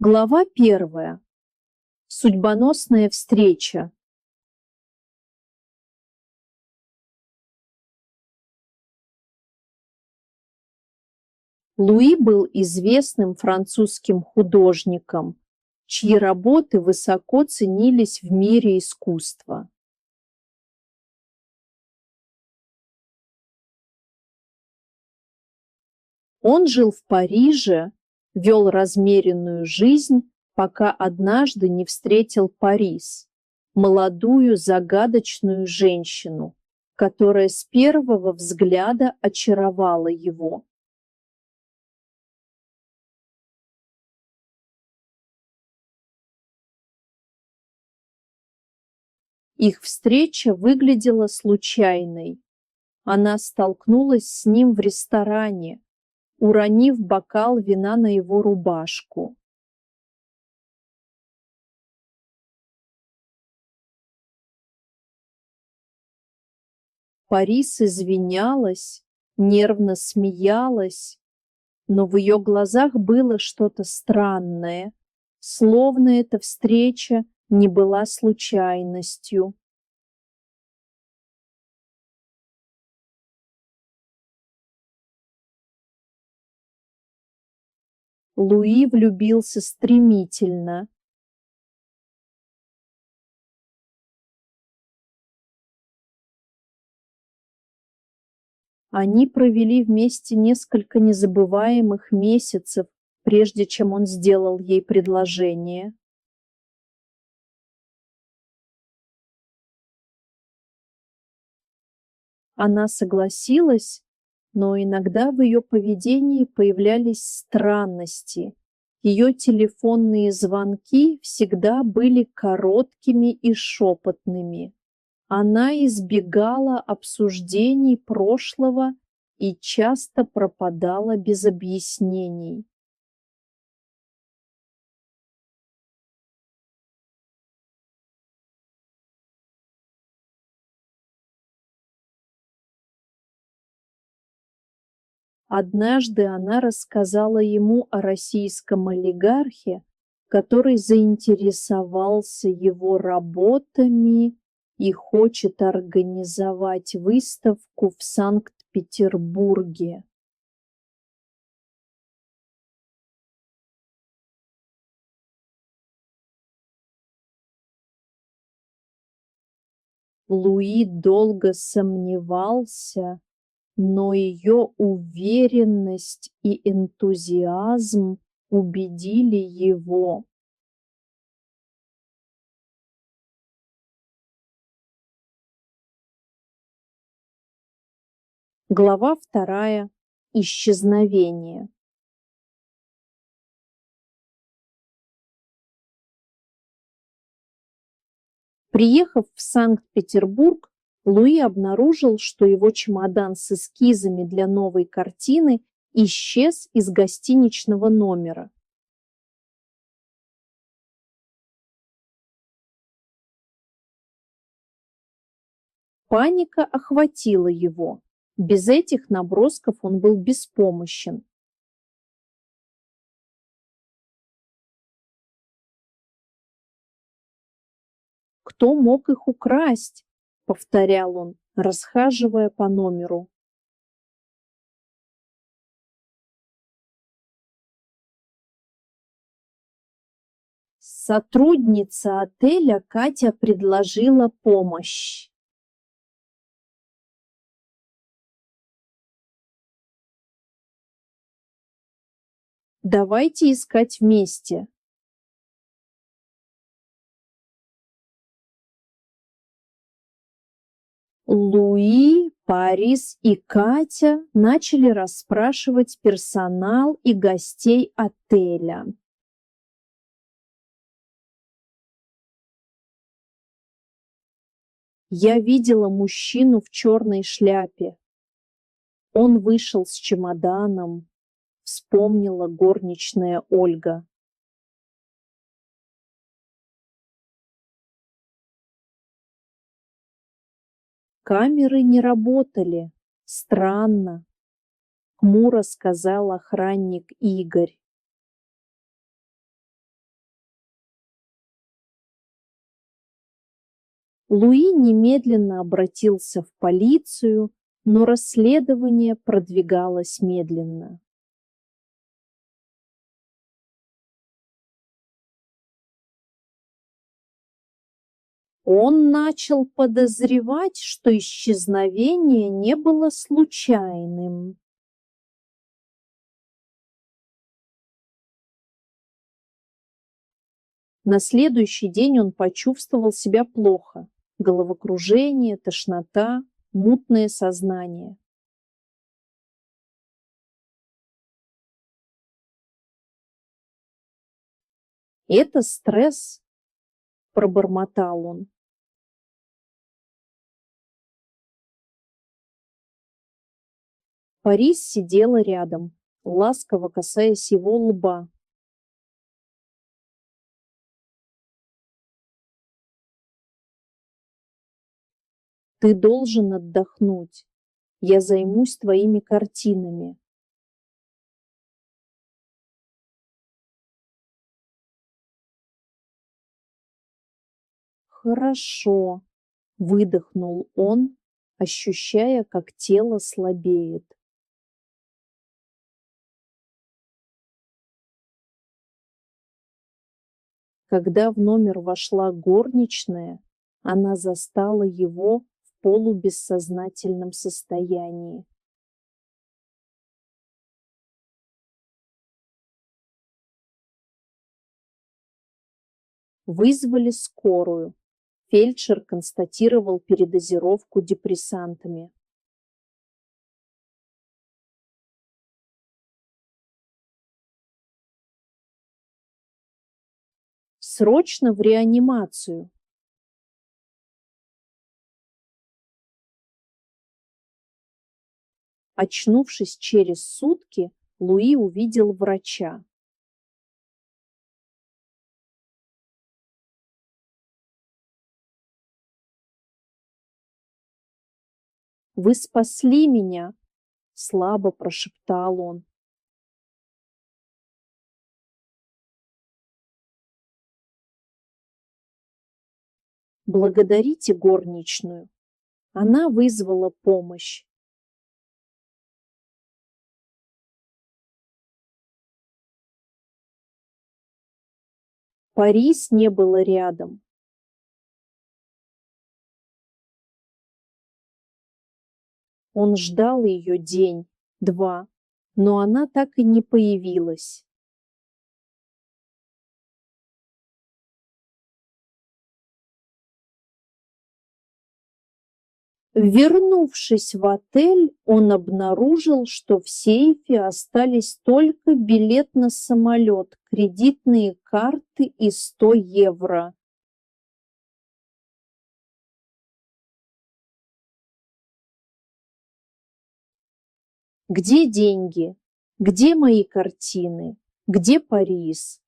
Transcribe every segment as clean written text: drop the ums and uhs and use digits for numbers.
Глава 1. Судьбоносная встреча. Луи был известным французским художником, чьи работы высоко ценились в мире искусства. Он жил в Париже, вел размеренную жизнь, пока однажды не встретил Парис, молодую загадочную женщину, которая с первого взгляда очаровала его. Их встреча выглядела случайной. Она столкнулась с ним в ресторане, уронив бокал вина на его рубашку. Парис извинялась, нервно смеялась, но в ее глазах было что-то странное, словно эта встреча не была случайностью. Луи влюбился стремительно. Они провели вместе несколько незабываемых месяцев, прежде чем он сделал ей предложение. Она согласилась, но иногда в ее поведении появлялись странности. Ее телефонные звонки всегда были короткими и шепотными. Она избегала обсуждений прошлого и часто пропадала без объяснений. Однажды она рассказала ему о российском олигархе, который заинтересовался его работами и хочет организовать выставку в Санкт-Петербурге. Луи долго сомневался, но ее уверенность и энтузиазм убедили его. Глава 2. Исчезновение. Приехав в Санкт-Петербург, Луи обнаружил, что его чемодан с эскизами для новой картины исчез из гостиничного номера. Паника охватила его. Без этих набросков он был беспомощен. «Кто мог их украсть?» — повторял он, расхаживая по номеру. Сотрудница отеля Катя предложила помощь. Давайте искать вместе. Луи, Парис и Катя начали расспрашивать персонал и гостей отеля. Я видела мужчину в черной шляпе. Он вышел с чемоданом, вспомнила горничная Ольга. Камеры не работали. Странно, хмуро сказал охранник Игорь. Луи немедленно обратился в полицию, но расследование продвигалось медленно. Он начал подозревать, что исчезновение не было случайным. На следующий день он почувствовал себя плохо. Головокружение, тошнота, мутное сознание. «Это стресс», – пробормотал он. Парис сидела рядом, ласково касаясь его лба. «Ты должен отдохнуть. Я займусь твоими картинами». «Хорошо», – выдохнул он, ощущая, как тело слабеет. Когда в номер вошла горничная, она застала его в полубессознательном состоянии. Вызвали скорую. Фельдшер констатировал передозировку депрессантами. «Срочно в реанимацию!» Очнувшись через сутки, Луи увидел врача. «Вы спасли меня!» – слабо прошептал он. «Благодарите горничную. Она вызвала помощь». Парис не было рядом. Он ждал ее день, два, но она так и не появилась. Вернувшись в отель, он обнаружил, что в сейфе остались только билет на самолет, кредитные карты и 100 евро. Где деньги? Где мои картины? Где Парис?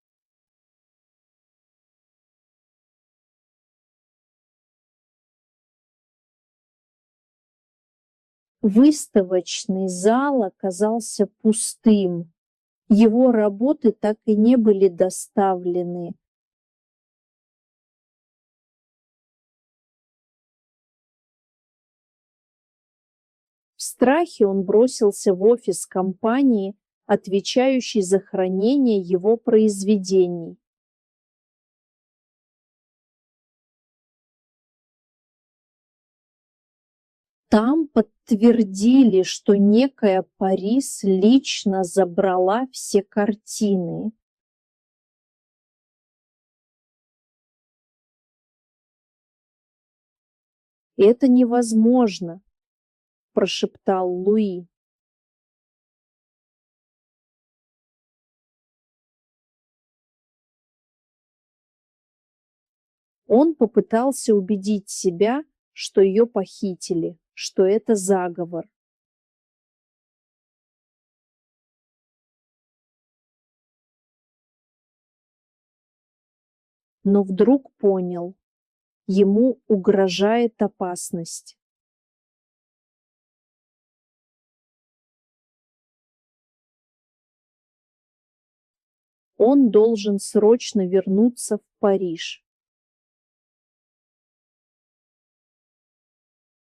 Выставочный зал оказался пустым. Его работы так и не были доставлены. В страхе он бросился в офис компании, отвечающей за хранение его произведений. Там подтвердили, что некая Парис лично забрала все картины. «Это невозможно», – прошептал Луи. Он попытался убедить себя, что ее похитили, что это заговор. Но вдруг понял, ему угрожает опасность. Он должен срочно вернуться в Париж.